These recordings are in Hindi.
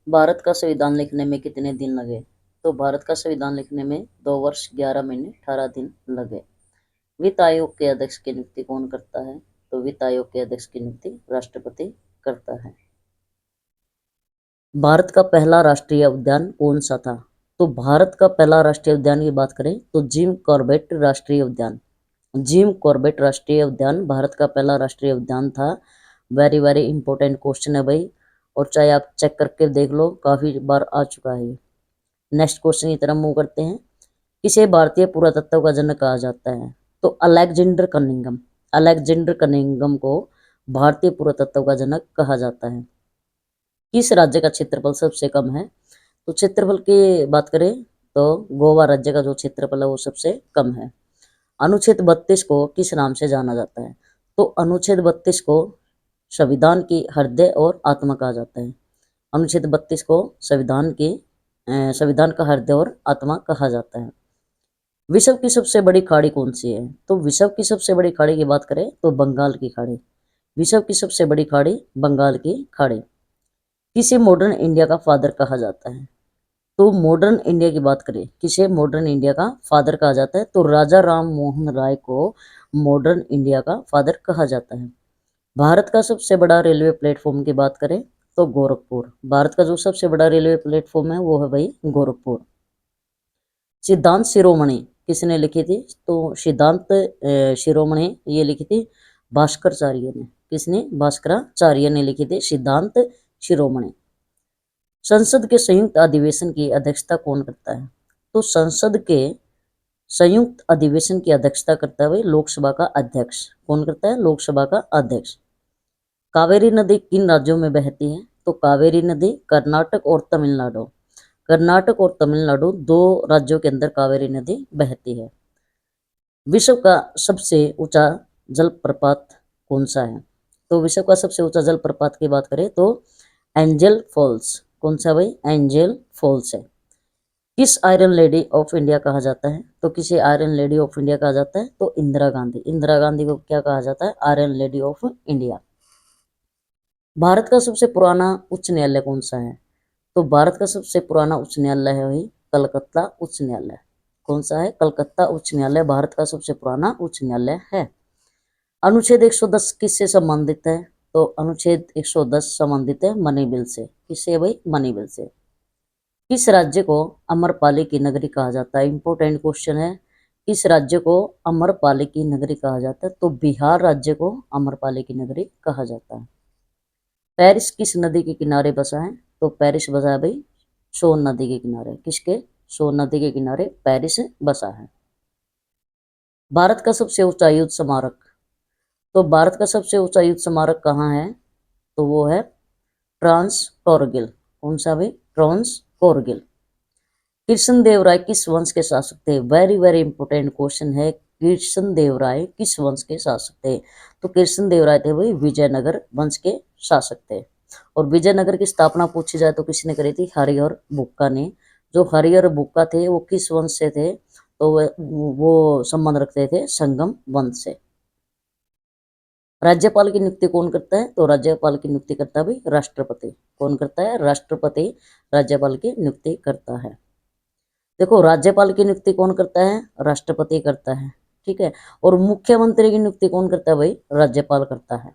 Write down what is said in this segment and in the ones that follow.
भारत का संविधान लिखने में कितने दिन लगे? तो भारत का संविधान लिखने में 2 वर्ष 11 महीने 18 दिन लगे। वित्त आयोग के अध्यक्ष की नियुक्ति कौन करता है? तो वित्त आयोग के अध्यक्ष की नियुक्ति राष्ट्रपति करता है। भारत का पहला राष्ट्रीय उद्यान कौन सा था? तो भारत का पहला राष्ट्रीय उद्यान की बात करें तो जिम कॉर्बेट राष्ट्रीय उद्यान। जिम कॉर्बेट राष्ट्रीय उद्यान भारत का पहला राष्ट्रीय उद्यान था। वेरी वेरी इंपॉर्टेंट क्वेश्चन है भाई, और चाहे आप चेक करके देख लो, काफी बार आ चुका है। नेक्स्ट क्वेश्चन की तरफ मूव करते हैं। किसे भारतीय पुरातत्व का जनक कहा जाता है? तो अलेक्जेंडर कनिंघम। अलेक्जेंडर कनिंघम को भारतीय पुरातत्व का जनक कहा जाता है। किस राज्य का क्षेत्रफल सबसे कम है? तो क्षेत्रफल की बात करें तो गोवा राज्य का जो क्षेत्रफल है वो सबसे कम है। अनुच्छेद 32 को किस नाम से जाना जाता है? तो अनुच्छेद 32 को संविधान की हृदय और आत्मा कहा जाता है। अनुच्छेद 32 को संविधान का हृदय और आत्मा कहा जाता है। विश्व की सबसे बड़ी खाड़ी कौन सी है? तो विश्व की सबसे बड़ी खाड़ी की बात करें तो बंगाल की खाड़ी। विश्व की सबसे बड़ी खाड़ी बंगाल की खाड़ी। किसे मॉडर्न इंडिया का फादर कहा जाता है? तो मॉडर्न इंडिया की बात करें, किसे मॉडर्न इंडिया का फादर कहा जाता है? तो राजा राम मोहन राय को मॉडर्न इंडिया का फादर कहा जाता है। भारत का सबसे बड़ा रेलवे प्लेटफॉर्म की बात करें तो गोरखपुर। भारत का जो सबसे बड़ा रेलवे प्लेटफॉर्म है वो है भाई गोरखपुर। सिद्धांत शिरोमणि किसने लिखी थी? तो सिद्धांत शिरोमणि ये लिखी थी भास्कराचार्य ने। किसने? भास्कराचार्य ने लिखी थी सिद्धांत शिरोमणि। संसद के संयुक्त अधिवेशन की अध्यक्षता कौन करता है? तो संसद के संयुक्त अधिवेशन की अध्यक्षता करता है भाई लोकसभा का अध्यक्ष। कौन करता है? लोकसभा का अध्यक्ष। कावेरी नदी किन राज्यों में बहती है? तो कावेरी नदी कर्नाटक और तमिलनाडु। कर्नाटक और तमिलनाडु दो राज्यों के अंदर कावेरी नदी बहती है। विश्व का सबसे ऊंचा जलप्रपात कौन सा है? तो विश्व का सबसे ऊंचा जलप्रपात की बात करें तो एंजल फॉल्स। कौन सा भाई? एंजल फॉल्स है। किस आयरन लेडी ऑफ इंडिया कहा जाता है? तो किसे आयरन लेडी ऑफ इंडिया कहा जाता है? तो इंदिरा गांधी। इंदिरा गांधी को क्या कहा जाता है? Iron lady of India. Bharat का सबसे पुराना उच्च न्यायालय कौन सा है? तो भारत का सबसे पुराना उच्च न्यायालय है वही कलकत्ता उच्च न्यायालय। कौन सा है? कलकत्ता उच्च न्यायालय भारत का सबसे पुराना उच्च न्यायालय है। अनुच्छेद 110 किससे संबंधित है? तो अनुच्छेद 110 संबंधित है मनी बिल से। किससे भाई? मनी बिल से। किस राज्य को अमरपाली की नगरी कहा जाता है? इंपॉर्टेंट क्वेश्चन है। किस राज्य को अमरपाली की नगरी कहा जाता है? तो बिहार राज्य को अमरपाली की नगरी कहा जाता है। पेरिस किस नदी के किनारे बसा है? तो पेरिस बसा है भाई सोन नदी के किनारे। किसके? सोन नदी के किनारे पेरिस बसा है। भारत का सबसे ऊंचा युद्ध स्मारक। तो भारत का सबसे ऊंचा युद्ध स्मारक कहाँ है? तो वो है ट्रांस कॉरगिल। कौन सा भाई? ट्रांस कॉरगिल। कृष्ण देव राय किस वंश के शासक थे? वेरी वेरी इंपॉर्टेंट क्वेश्चन है। कृष्ण देव राय किस वंश के शासक थे? तो कृष्ण देव राय थे भाई विजयनगर वंश के शासक थे। और विजयनगर की स्थापना पूछी जाए तो किसने करी थी? हरिहर बुक्का ने। जो हरिहर बुक्का थे वो किस वंश से थे? तो वो संबंध रखते थे संगम वंश से। राज्यपाल की नियुक्ति कौन करता है? तो राज्यपाल की नियुक्ति करता है भाई राष्ट्रपति। कौन करता है? राष्ट्रपति राज्यपाल की नियुक्ति करता है। देखो, राज्यपाल की नियुक्ति कौन करता है? राष्ट्रपति करता है। ठीक है। और मुख्यमंत्री की नियुक्ति कौन करता है भाई? राज्यपाल करता है।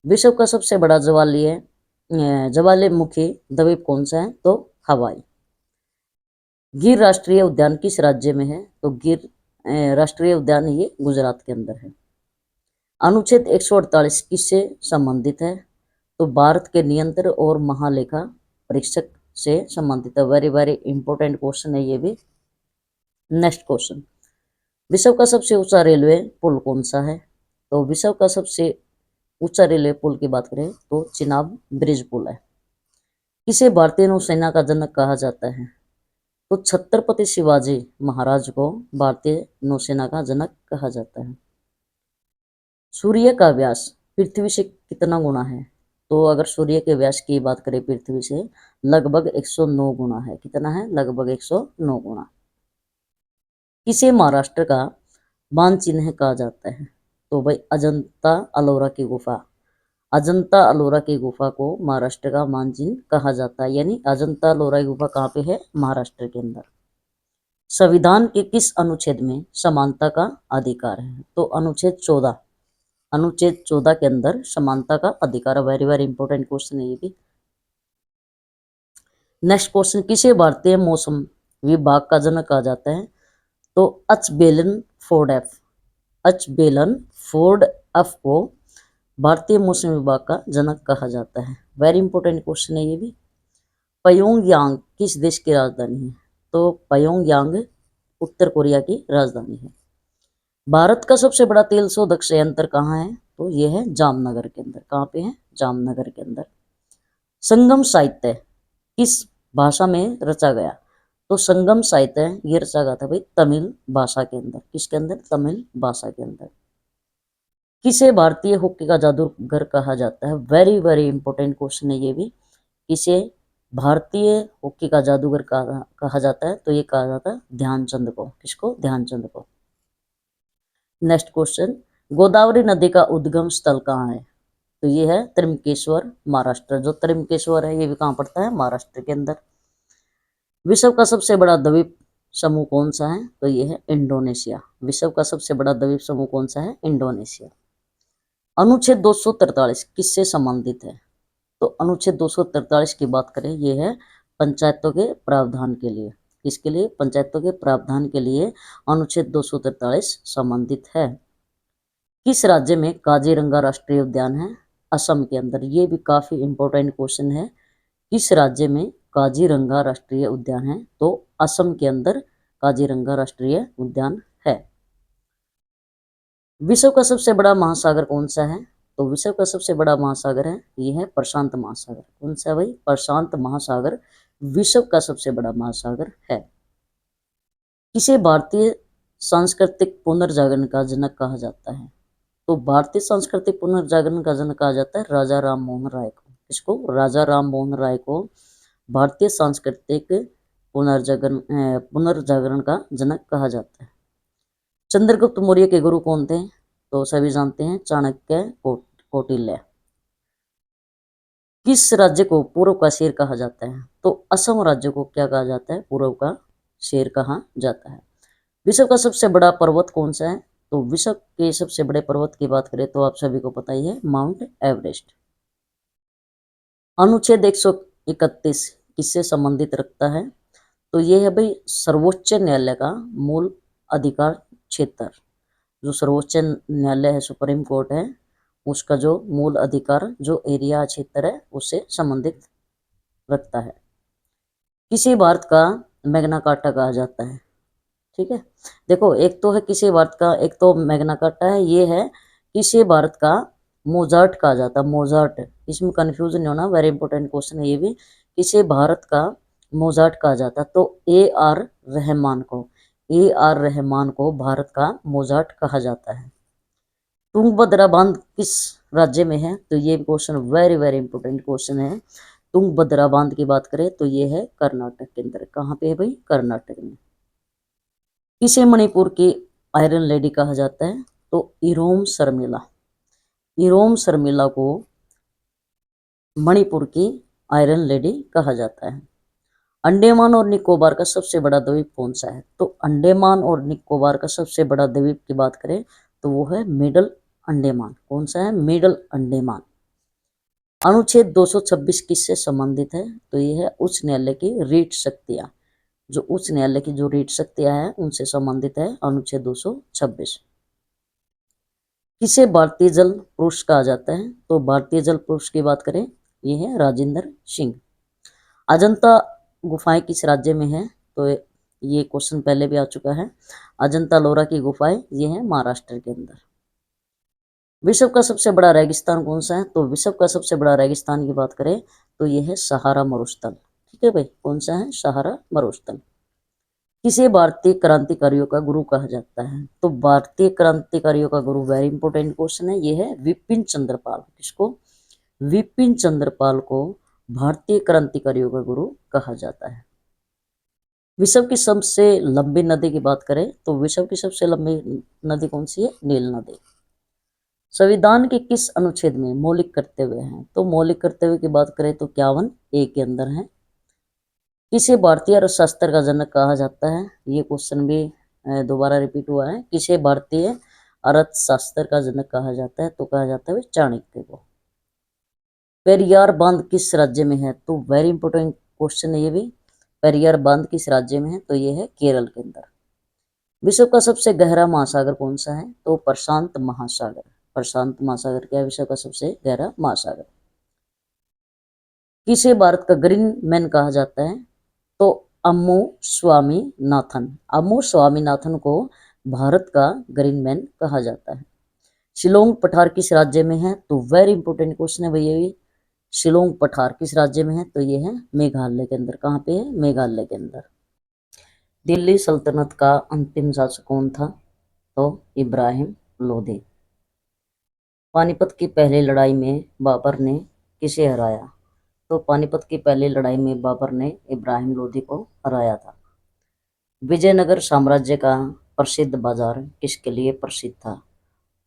विश्व का सबसे बड़ा ज्वालामुखी द्वीप कौन सा है? तो हवाई। गिर राष्ट्रीय उद्यान किस राज्य में है? तो गिर राष्ट्रीय उद्यान ये गुजरात के अंदर है। अनुच्छेद 148 किससे संबंधित है? तो भारत के नियंत्रण और महालेखा परीक्षक से संबंधित है। वेरी वेरी इंपॉर्टेंट क्वेश्चन है ये भी। नेक्स्ट क्वेश्चन, विश्व का सबसे ऊंचा रेलवे पुल कौन सा है? तो विश्व का सबसे ऊंचा रेलवे पुल की बात करें तो चिनाब ब्रिज पुल है। किसे भारतीय नौसेना का जनक कहा जाता है? तो छत्रपति शिवाजी महाराज को भारतीय नौसेना का जनक कहा जाता है। सूर्य का व्यास पृथ्वी से कितना गुना है? तो अगर सूर्य के व्यास की बात करें पृथ्वी से, लगभग 109 गुना है। कितना है? लगभग 109 गुना। किसे महाराष्ट्र का मान चिन्ह कहा जाता है? तो भाई अजंता अलोरा की गुफा। अजंता अलोरा की गुफा को महाराष्ट्र का मानचिन्ह कहा जाता है, यानी अजंता अलोरा की गुफा कहाँ पे है? महाराष्ट्र के अंदर। संविधान के किस अनुच्छेद में समानता का अधिकार है? तो अनुच्छेद 14, अनुच्छेद 14 के अंदर समानता का अधिकार। वेरी वेरी इंपॉर्टेंट क्वेश्चन है ये भी। नेक्स्ट क्वेश्चन, किसे भारतीय मौसम विभाग का जनक कहा जाता है? तो अचबेलन फोर्ड एफ, अचबेलन फोर्ड एफ को भारतीय मौसम विभाग का जनक कहा जाता है। वेरी इंपॉर्टेंट क्वेश्चन है ये भी। प्योंगयांग किस देश की राजधानी है? तो प्योंगयांग उत्तर कोरिया की राजधानी है। भारत का सबसे बड़ा तेल शोधक संयंत्र कहाँ है? तो ये है जामनगर के अंदर। कहाँ पे है? जामनगर के अंदर। संगम साहित्य किस भाषा में रचा गया? तो संगम साहित्य ये रचा गया था भाई तमिल भाषा के अंदर। किसके अंदर? तमिल भाषा के अंदर। किसे भारतीय हॉकी का जादूगर कहा जाता है? वेरी वेरी इंपॉर्टेंट क्वेश्चन है ये भी। किसे भारतीय हॉकी का जादूगर कहा जाता है? तो ये कहा जाता है ध्यानचंद को। किसको? ध्यानचंद को। नेक्स्ट क्वेश्चन, गोदावरी नदी का उद्गम स्थल कहाँ है? तो ये है त्रिमकेश्वर, महाराष्ट्र। जो त्रिमकेश्वर है ये भी कहाँ पड़ता है? महाराष्ट्र के अंदर। विश्व का सबसे बड़ा द्वीप समूह कौन सा है? तो ये है इंडोनेशिया। विश्व का सबसे बड़ा द्वीप समूह कौन सा है? इंडोनेशिया। अनुच्छेद 243 किससे संबंधित है? तो अनुच्छेद 243 की बात करें, ये है पंचायतों के प्रावधान के लिए। किसके लिए? पंचायतों के प्रावधान के लिए अनुच्छेद 243 संबंधित है। किस राज्य में काजीरंगा राष्ट्रीय उद्यान है? असम के अंदर। ये भी काफी इंपॉर्टेंट क्वेश्चन है। किस राज्य में काजीरंगा राष्ट्रीय उद्यान है? तो असम के अंदर काजीरंगा राष्ट्रीय उद्यान है। विश्व का सबसे बड़ा महासागर कौन सा है? तो विश्व का सबसे बड़ा महासागर है ये है प्रशांत महासागर। कौन सा है भाई? प्रशांत महासागर विश्व का सबसे बड़ा महासागर है। किसे भारतीय सांस्कृतिक पुनर्जागरण का जनक कहा जाता है? तो भारतीय सांस्कृतिक पुनर्जागरण का जनक कहा जाता है राजा राम मोहन राय को। किसको? राजा राम मोहन राय को भारतीय सांस्कृतिक पुनर्जागरण का जनक कहा जाता है। चंद्रगुप्त मौर्य के गुरु कौन थे? तो सभी जानते हैं चाणक्य कौटिल्य। किस राज्य को पूर्व का शेर कहा जाता है? तो असम राज्य को क्या कहा जाता है? पूर्व का शेर कहा जाता है। विश्व का सबसे बड़ा पर्वत कौन सा है? तो विश्व के सबसे बड़े पर्वत की बात करें तो आप सभी को पता ही है माउंट एवरेस्ट। अनुच्छेद 131 किससे संबंधित रखता है? तो ये है भाई सर्वोच्च न्यायालय का मूल अधिकार क्षेत्र। जो सर्वोच्च न्यायालय है, सुप्रीम कोर्ट है, उसका जो मूल अधिकार जो एरिया क्षेत्र है उससे संबंधित रखता है। किसी भारत का मैग्ना कार्टा कहा जाता है? ठीक है, देखो एक तो है किसी भारत का, एक तो मैग्ना कार्टा है, ये है किसी भारत का मोजार्ट कहा जाता है। मोजार्ट, इसमें कंफ्यूजन नहीं होना, वेरी इंपॉर्टेंट क्वेश्चन है ये भी। किसी भारत का मोजार्ट कहा जाता है? तो AR रहमान को, AR रहमान को भारत का मोजार्ट कहा जाता है। तुंगभद्रा बांध किस राज्य में है? तो ये question very very important question है। तुंगभद्रा बांध की बात करें तो ये है कर्नाटक के अंदर। कहाँ पे है भाई? कर्नाटक में। किसे मणिपुर की आयरन लेडी कहा जाता है? तो इरोम शर्मिला, इरोम शर्मिला को मणिपुर की आयरन लेडी कहा जाता है। अंडमान और निकोबार का सबसे बड़ा द्वीप कौन सा है? तो अंडमान और निकोबार का सबसे बड़ा द्वीप की बात करें तो वो है मिडल अंडमान। कौन सा है? मिडल अंडमान। अनुच्छेद 226 किससे संबंधित है? तो ये है उच्च न्यायालय की रीट शक्तियां। जो उच्च न्यायालय की जो रीट शक्तियां हैं उनसे संबंधित है अनुच्छेद 226। किसे भारतीय जल पुरुष कहा जाता है? तो भारतीय जल पुरुष की बात करें ये है राजेंद्र सिंह। अजंता गुफाएं किस राज्य में है? तो ये क्वेश्चन पहले भी आ चुका है। अजंता लोरा की गुफाएं ये है महाराष्ट्र के अंदर। विश्व का सबसे बड़ा रेगिस्तान कौन सा है? तो विश्व का सबसे बड़ा रेगिस्तान की बात करें तो ये है सहारा मरुस्थल। ठीक है भाई, कौन सा है? सहारा मरुस्थल। किसे भारतीय क्रांतिकारियों का गुरु कहा जाता है? तो भारतीय क्रांतिकारियों का गुरु, वेरी इंपॉर्टेंट क्वेश्चन है, ये है विपिन चंद्रपाल। किसको? विपिन चंद्रपाल को भारतीय क्रांतिकारियों का गुरु कहा जाता है। विश्व की सबसे लंबी नदी की बात करें तो विश्व की सबसे लंबी नदी कौन सी है? नील नदी। संविधान के किस अनुच्छेद में मौलिक कर्तव्य हैं? तो मौलिक कर्तव्य की बात करें तो 51A के अंदर है। किसे भारतीय अर्थशास्त्र का जनक कहा जाता है? ये क्वेश्चन भी दोबारा रिपीट हुआ है। किसे भारतीय अर्थशास्त्र का जनक कहा जाता है? तो कहा जाता है चाणक्य को। पेरियार बांध किस राज्य में है? तो वेरी इंपॉर्टेंट क्वेश्चन है ये भी। पेरियार बांध किस राज्य में है? तो ये है केरल के अंदर। विश्व का सबसे गहरा महासागर कौन सा है? तो प्रशांत महासागर। प्रशांत महासागर क्या है? विश्व का सबसे गहरा महासागर। किसे भारत का ग्रीन मैन कहा जाता है? तो अम्मू स्वामीनाथन। अम्मू स्वामीनाथन को भारत का ग्रीन मैन कहा जाता है। शिलोंग पठार किस राज्य में है? तो वेरी इंपॉर्टेंट क्वेश्चन है भैया ये। शिलोंग पठार किस राज्य में है? तो ये है मेघालय के अंदर। कहाँ पे है? मेघालय के अंदर। दिल्ली सल्तनत का अंतिम शासक कौन था? तो इब्राहिम लोधी। पानीपत की पहली लड़ाई में बाबर ने किसे हराया? तो पानीपत की पहली लड़ाई में बाबर ने इब्राहिम लोधी को हराया था। विजयनगर साम्राज्य का प्रसिद्ध बाजार किसके लिए प्रसिद्ध था?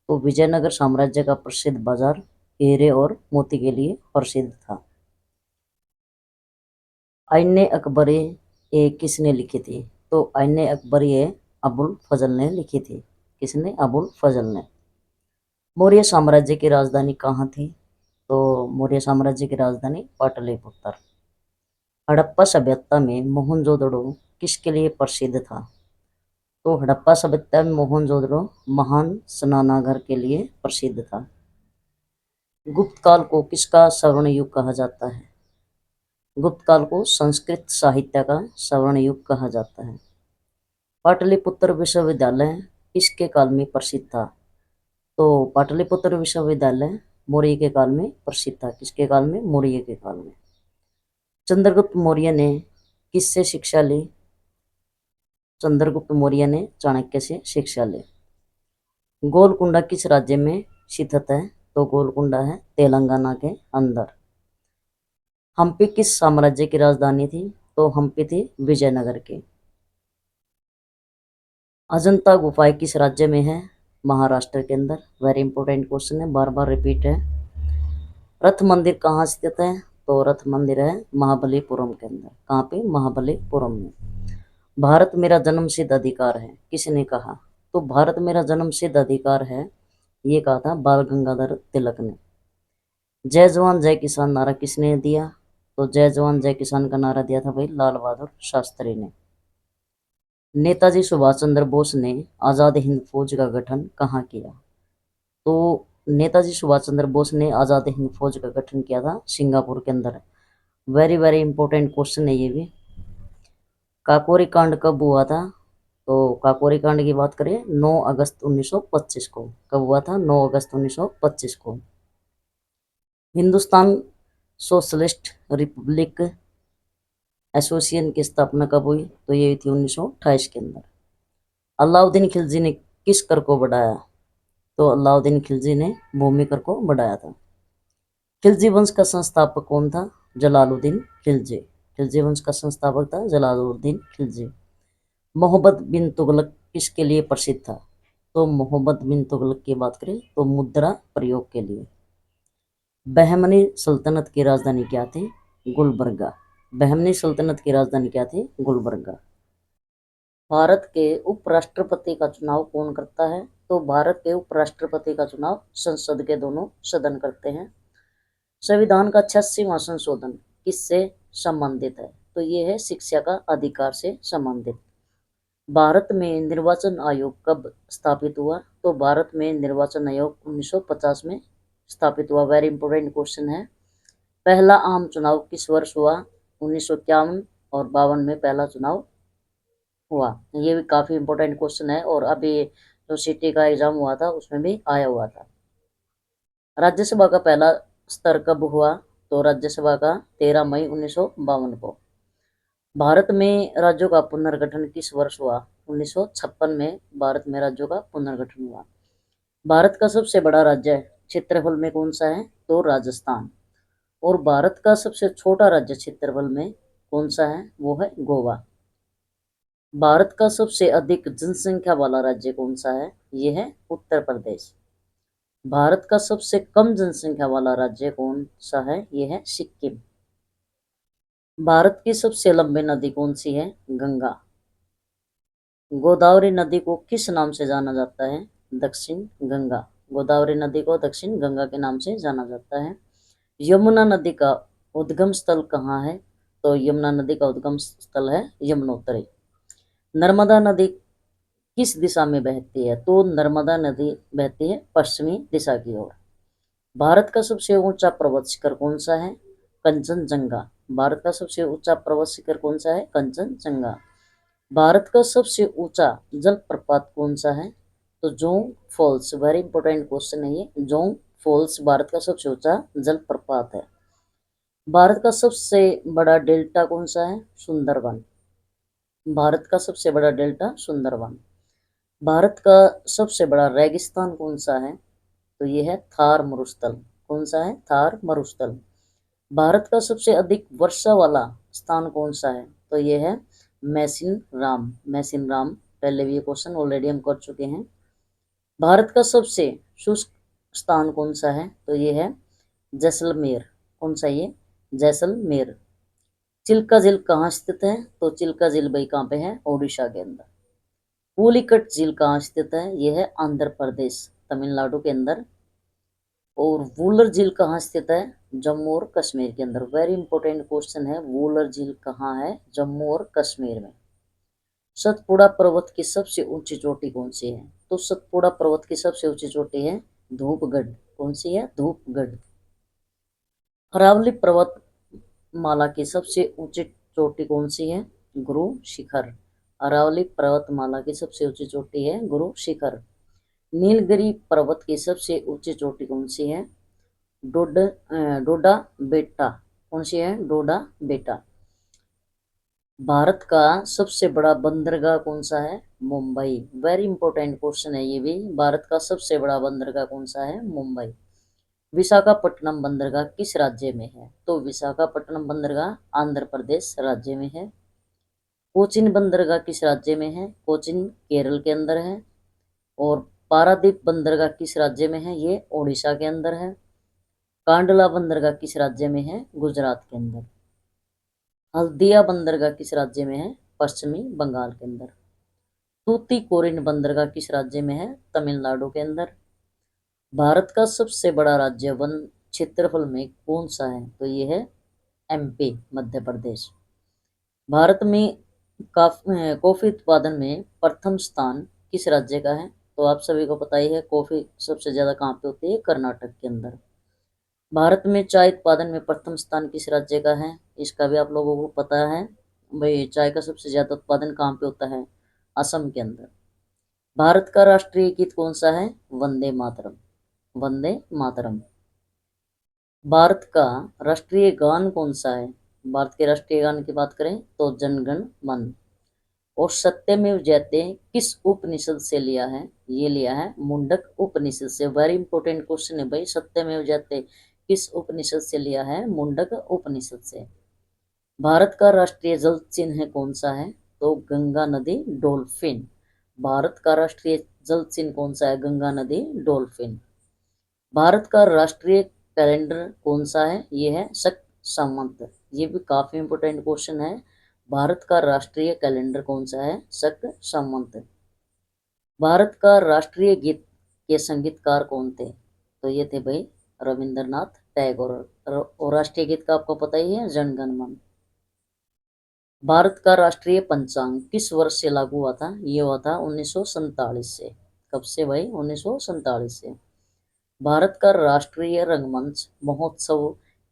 तो विजयनगर साम्राज्य का प्रसिद्ध बाजार हीरे और मोती के लिए प्रसिद्ध था। आईने अकबरी ये किसने लिखी थी? तो आईने अकबरी ये अबुल फजल ने लिखी थी। किसने? अबुल फजल ने। मौर्य साम्राज्य की राजधानी कहाँ थी? तो मौर्य साम्राज्य की राजधानी पाटलिपुत्र। हड़प्पा सभ्यता में मोहनजोदड़ो किसके लिए प्रसिद्ध था? तो हड़प्पा सभ्यता में मोहनजोदड़ो महान स्नानागार के लिए प्रसिद्ध था। गुप्त काल को किसका स्वर्ण युग कहा जाता है? गुप्त काल को संस्कृत साहित्य का स्वर्ण युग कहा जाता है। पाटलिपुत्र विश्वविद्यालय किसके काल में प्रसिद्ध था? तो पाटलिपुत्र विश्वविद्यालय मौर्य के काल में प्रसिद्ध था। किसके काल में? मौर्य के काल में। चंद्रगुप्त मौर्य ने किससे शिक्षा ली? चंद्रगुप्त मौर्य ने चाणक्य से शिक्षा ली। गोलकुंडा किस राज्य में स्थित है? तो गोलकुंडा है तेलंगाना के अंदर। हम्पी किस साम्राज्य की राजधानी थी? तो हम्पी थी विजयनगर की। अजंता गुफाएं किस राज्य में है? महाराष्ट्र के अंदर। वेरी इंपॉर्टेंट क्वेश्चन है, बार बार रिपीट है। रथ मंदिर कहाँ स्थित है? तो रथ मंदिर है महाबलीपुरम के अंदर। कहाँ पे? महाबलीपुरम में। भारत मेरा जन्मसिद्ध अधिकार है किसने कहा? तो भारत मेरा जन्मसिद्ध अधिकार है ये कहा था बाल गंगाधर तिलक ने। जय जवान जय किसान नारा किसने दिया? तो जय जवान जय किसान का नारा दिया था भाई लाल बहादुर शास्त्री ने। नेताजी सुभाष चंद्र बोस ने आजाद हिंद फौज का गठन कहाँ किया? तो नेताजी सुभाष चंद्र बोस ने आजाद हिंद फौज का गठन किया था सिंगापुर के अंदर। वेरी वेरी इंपॉर्टेंट क्वेश्चन है ये भी। काकोरी कांड कब हुआ था? तो काकोरी कांड की बात करें 9 अगस्त 1925 को। कब हुआ था? 9 अगस्त 1925 को। हिंदुस्तान सोशलिस्ट रिपब्लिक एसोसिएशन की स्थापना कब हुई? तो ये हुई थी 1928 के अंदर। अलाउद्दीन खिलजी ने किस कर को बढ़ाया? तो अलाउद्दीन खिलजी ने भूमि कर को बढ़ाया था। खिलजी वंश का संस्थापक कौन था? जलालुद्दीन खिलजी। खिलजी वंश का संस्थापक था जलालुद्दीन खिलजी। मोहम्मद बिन तुगलक किसके लिए प्रसिद्ध था? तो मोहम्मद बिन तुगलक की बात करें तो मुद्रा प्रयोग के लिए। बहमनी सल्तनत की राजधानी क्या थी? गुलबर्गा। बहमनी सल्तनत की राजधानी क्या थी? गुलबर्गा। भारत के उपराष्ट्रपति का चुनाव कौन करता है? तो भारत के उपराष्ट्रपति का चुनाव संसद के दोनों सदन करते हैं। संविधान का 86वां संशोधन किससे संबंधित है? तो ये है शिक्षा का अधिकार से संबंधित। भारत में निर्वाचन आयोग कब स्थापित हुआ? तो भारत में निर्वाचन आयोग 1950 में स्थापित हुआ। वेरी इंपॉर्टेंट क्वेश्चन है। पहला आम चुनाव किस वर्ष हुआ? 1951 और 52 में पहला चुनाव हुआ। ये भी काफी इंपॉर्टेंट क्वेश्चन है और अभी जो सिटी का एग्जाम हुआ था उसमें भी आया हुआ था। राज्यसभा का पहला स्तर कब हुआ? तो राज्यसभा का 13 मई 1952 को। भारत में राज्यों का पुनर्गठन किस वर्ष हुआ? 1956 में भारत में राज्यों का पुनर्गठन हुआ। भारत का सबसे बड़ा राज्य क्षेत्रफल में कौन सा है? तो राजस्थान। और भारत का सबसे छोटा राज्य क्षेत्रफल में कौन सा है? वो है गोवा। भारत का सबसे अधिक जनसंख्या वाला राज्य कौन सा है? ये है उत्तर प्रदेश। भारत का सबसे कम जनसंख्या वाला राज्य कौन सा है? ये है सिक्किम। भारत की सबसे लंबी नदी कौन सी है? गंगा। गोदावरी नदी को किस नाम से जाना जाता है? दक्षिण गंगा। गोदावरी नदी को दक्षिण गंगा के नाम से जाना जाता है। यमुना नदी का उद्गम स्थल कहाँ है? तो यमुना नदी का उद्गम स्थल है यमुनोत्री। नर्मदा नदी किस दिशा में बहती है? तो नर्मदा नदी बहती है पश्चिमी दिशा की ओर। भारत का सबसे ऊंचा पर्वत शिखर कौन सा है? कंचनजंगा। भारत का सबसे ऊंचा पर्वत शिखर कौन सा है? कंचनजंगा। भारत का सबसे ऊंचा जलप्रपात कौन सा है? तो Jog Falls. Very important question है ये। जोंग फॉल्स भारत का सबसे ऊंचा जलप्रपात है। भारत का सबसे बड़ा डेल्टा कौन सा है? सुंदरवन। भारत का सबसे बड़ा डेल्टा सुंदरवन। भारत का सबसे बड़ा रेगिस्तान कौन सा है? तो ये है थार मरुस्थल। कौन सा है? थार मरुस्थल। भारत का सबसे अधिक वर्षा वाला स्थान कौन सा है? तो ये है मैसिन राम। मैसिन राम। पहले भी ये क्वेश्चन ऑलरेडी हम कर चुके हैं। भारत का सबसे शुष्क स्थान कौन सा है? तो ये है जैसलमेर। कौन सा? ये जैसलमेर। चिल्का झील कहाँ स्थित है? तो चिल्का झील भाई कहाँ पे है? ओडिशा के अंदर। पुलिकट झील कहाँ स्थित है? यह है आंध्र प्रदेश, तमिलनाडु के अंदर। और वूलर झील कहाँ स्थित है? जम्मू और कश्मीर के अंदर। वेरी इंपॉर्टेंट क्वेश्चन है। वूलर झील कहाँ है? जम्मू और कश्मीर में। सतपुड़ा पर्वत की सबसे ऊंची चोटी कौन सी है? तो सतपुड़ा पर्वत की सबसे ऊंची चोटी है धूपगढ़। कौन सी है? धूपगढ़। अरावली पर्वत माला की सबसे ऊंची चोटी कौन सी है? गुरु शिखर। अरावली पर्वतमाला की सबसे ऊंची चोटी है गुरु शिखर। नीलगिरी पर्वत की सबसे ऊंची चोटी कौन सी है? डोडा बेटा। कौन सी है? डोडा बेटा। भारत का सबसे बड़ा बंदरगाह कौन सा है? मुंबई। वेरी इंपॉर्टेंट क्वेश्चन है ये भी। भारत का सबसे बड़ा बंदरगाह कौन सा है? मुंबई। विशाखापट्टनम बंदरगाह किस राज्य में है? तो विशाखापट्टनम बंदरगाह आंध्र प्रदेश राज्य में है। कोचिन बंदरगाह किस राज्य में है? कोचिन केरल के अंदर है। और पारादीप बंदरगाह किस राज्य में है? ये ओडिशा के अंदर है। कांडला बंदरगाह किस राज्य में है? गुजरात के अंदर। हल्दिया बंदरगाह किस राज्य में है? पश्चिमी बंगाल के अंदर। तूतीकोरिन बंदरगाह किस राज्य में है? तमिलनाडु के अंदर। भारत का सबसे बड़ा राज्य वन क्षेत्रफल में कौन सा है? तो ये है एमपी, मध्य प्रदेश। भारत में कॉफी उत्पादन में प्रथम स्थान किस राज्य का है? तो आप सभी को पता ही है कॉफी सबसे ज्यादा कहाँ पे होती है? कर्नाटक के अंदर। भारत में चाय उत्पादन में प्रथम स्थान किस राज्य का है? इसका भी आप लोगों को पता है भाई। चाय का सबसे ज्यादा उत्पादन कहाँ पे होता है? असम के अंदर। भारत का राष्ट्रीय गीत कौन सा है? वंदे मातरम। वंदे मातरम। भारत का राष्ट्रीय गान कौन सा है? भारत के राष्ट्रीय गान की बात करें तो जनगण मन। और सत्यमेव जयते किस उपनिषद से लिया है? ये लिया है मुंडक उपनिषद से। वेरी इंपॉर्टेंट क्वेश्चन है भाई। सत्यमेव जयते किस उपनिषद से लिया है? मुंडक उपनिषद से। भारत का राष्ट्रीय जल चिन्ह कौन सा है? तो गंगा नदी डॉल्फिन। भारत का राष्ट्रीय जल चिन्ह कौन सा है? गंगा नदी डॉल्फिन। भारत का राष्ट्रीय कैलेंडर कौन सा है? ये है शक संवत। ये भी काफी इंपॉर्टेंट क्वेश्चन है। भारत का राष्ट्रीय कैलेंडर कौन सा है? शक संवत। भारत का राष्ट्रीय गीत के संगीतकार कौन थे? तो ये थे भाई रविंद्रनाथ टैगोर। और राष्ट्रीय गीत का आपको पता ही है जन गण मन। भारत का राष्ट्रीय पंचांग किस वर्ष से लागू हुआ था? ये हुआ था 1947 से। कब से भाई? 1947 से। भारत का राष्ट्रीय रंगमंच महोत्सव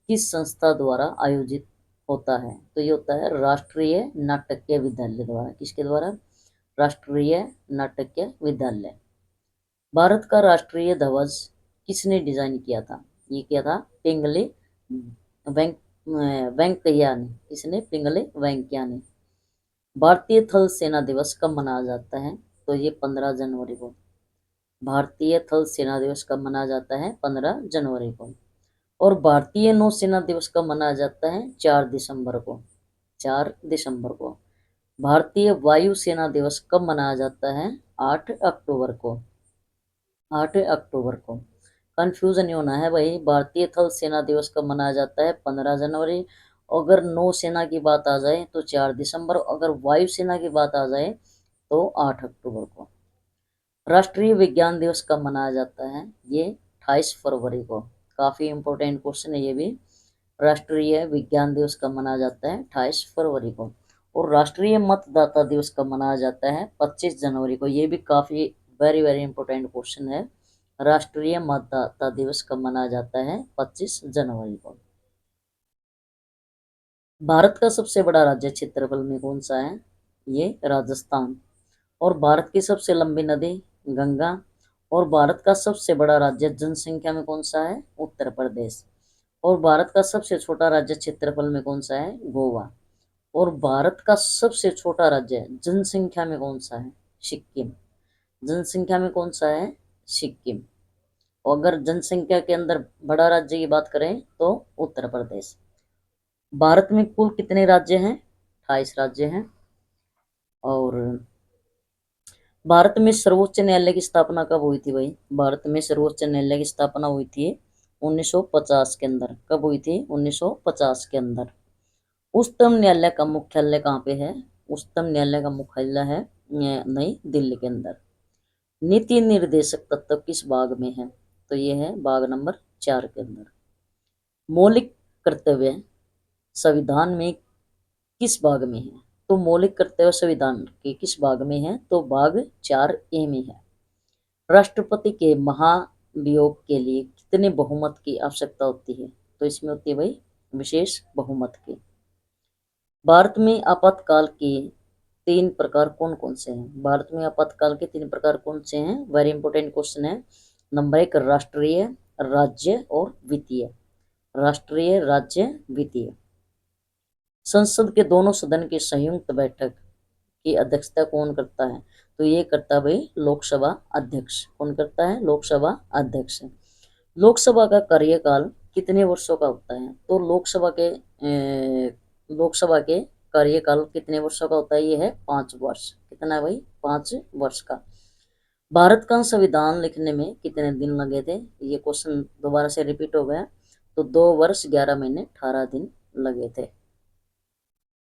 किस संस्था द्वारा आयोजित होता है? तो ये होता है राष्ट्रीय नाट्य विद्यालय द्वारा। किसके द्वारा? राष्ट्रीय नाट्य विद्यालय। भारत का राष्ट्रीय ध्वज किसने डिजाइन किया था? ये किया था पिंगले वेंक वेंकैया ने। किसने? पिंगले वेंकैया ने। भारतीय थल सेना दिवस कब मनाया जाता है? तो ये 15 जनवरी को। भारतीय थल सेना दिवस कब मनाया जाता है? 15 जनवरी को। और भारतीय नौसेना दिवस कब मनाया जाता है? 4 दिसंबर को। 4 दिसंबर को। भारतीय वायु सेना दिवस कब मनाया जाता है? 8 अक्टूबर को। 8 अक्टूबर को। कंफ्यूजन नहीं होना है भाई। भारतीय थल सेना दिवस कब मनाया जाता है? 15 जनवरी। अगर नौसेना की बात आ जाए तो 4 दिसंबर, अगर वायुसेना की बात आ जाए तो 8 अक्टूबर को। राष्ट्रीय विज्ञान दिवस कब मनाया जाता है? ये 28 फरवरी को। काफी इंपॉर्टेंट क्वेश्चन है ये भी। राष्ट्रीय विज्ञान दिवस कब मनाया जाता है? 28 फरवरी को। और राष्ट्रीय मतदाता दिवस कब मनाया जाता है? 25 जनवरी को। ये भी काफी वेरी वेरी इंपॉर्टेंट क्वेश्चन है। राष्ट्रीय मतदाता दिवस कब मनाया जाता है? 25 जनवरी को। भारत का सबसे बड़ा राज्य क्षेत्रफल में कौन सा है? ये राजस्थान। और भारत की सबसे लंबी नदी गंगा। और भारत का सबसे बड़ा राज्य जनसंख्या में कौन सा है? उत्तर प्रदेश। और भारत का सबसे छोटा राज्य क्षेत्रफल में कौन सा है? गोवा। और भारत का सबसे छोटा राज्य जनसंख्या में कौन सा है? सिक्किम। जनसंख्या में कौन सा है? सिक्किम। और अगर जनसंख्या के अंदर बड़ा राज्य की बात करें तो उत्तर प्रदेश। भारत में कुल कितने राज्य हैं? 28 राज्य हैं। और भारत में सर्वोच्च न्यायालय की स्थापना कब हुई थी भाई? भारत में सर्वोच्च न्यायालय की स्थापना हुई थी 1950 के अंदर। कब हुई थी? 1950 के अंदर। उच्चतम न्यायालय का मुख्यालय कहाँ पे है? उच्चतम न्यायालय का मुख्यालय है नई दिल्ली के अंदर। नीति निर्देशक तत्व किस भाग में है? तो ये है भाग नंबर 4 के अंदर। मौलिक कर्तव्य संविधान में किस भाग में है? तो मौलिक कर्तव्य संविधान के किस भाग में है? तो भाग 4A में है। राष्ट्रपति के महाभियोग के लिए कितने बहुमत की आवश्यकता होती है? तो इसमें होती है भाई विशेष बहुमत की। भारत में आपातकाल के 3 प्रकार कौन कौन से हैं? भारत में आपातकाल के 3 प्रकार कौन से हैं? वेरी इंपॉर्टेंट क्वेश्चन है। नंबर 1 राष्ट्रीय, राज्य और वित्तीय। राष्ट्रीय, राज्य, वित्तीय। संसद के दोनों सदन की संयुक्त बैठक की अध्यक्षता कौन करता है? तो ये करता है भाई लोकसभा अध्यक्ष। कौन करता है? लोकसभा अध्यक्ष। लोकसभा का कार्यकाल कितने वर्षों का होता है? तो लोकसभा के कार्यकाल कितने वर्षों का होता है? ये है 5 वर्ष। कितना है भाई? 5 वर्ष का। भारत का संविधान लिखने में कितने दिन लगे थे? ये क्वेश्चन दोबारा से रिपीट हो गया। तो 2 वर्ष 11 महीने 18 दिन लगे थे।